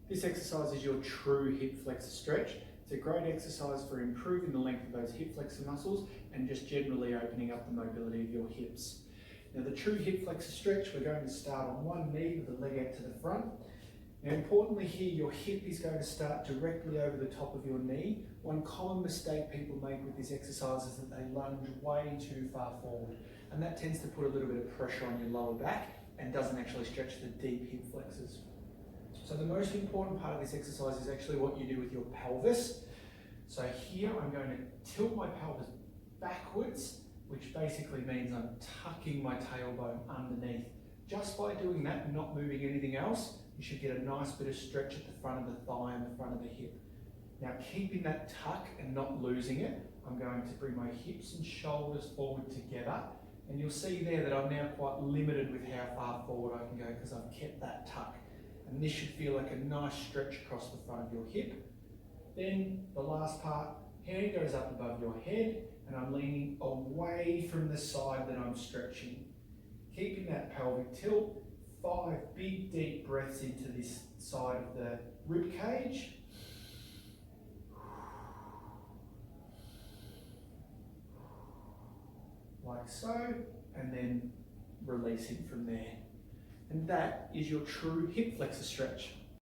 This exercise is your true hip flexor stretch. It's a great exercise for improving the length of those hip flexor muscles and just generally opening up the mobility of your hips. Now the true hip flexor stretch, we're going to start on one knee with the leg out to the front. Now importantly here, your hip is going to start directly over the top of your knee. One common mistake people make with this exercise is that they lunge way too far forward, and that tends to put a little bit of pressure on your lower back and doesn't actually stretch the deep hip flexors. So the most important part of this exercise is actually what you do with your pelvis. So here I'm going to tilt my pelvis backwards, which basically means I'm tucking my tailbone underneath. Just by doing that, not moving anything else, you should get a nice bit of stretch at the front of the thigh and the front of the hip. Now keeping that tuck and not losing it, I'm going to bring my hips and shoulders forward together. And you'll see there that I'm now quite limited with how far forward I can go because I've kept that tuck. And this should feel like a nice stretch across the front of your hip. Then the last part, hand goes up above your head and I'm leaning away from the side that I'm stretching. Keeping that pelvic tilt, 5 big deep breaths into this side of the rib cage. Like so, and then releasing from there. And that is your true hip flexor stretch.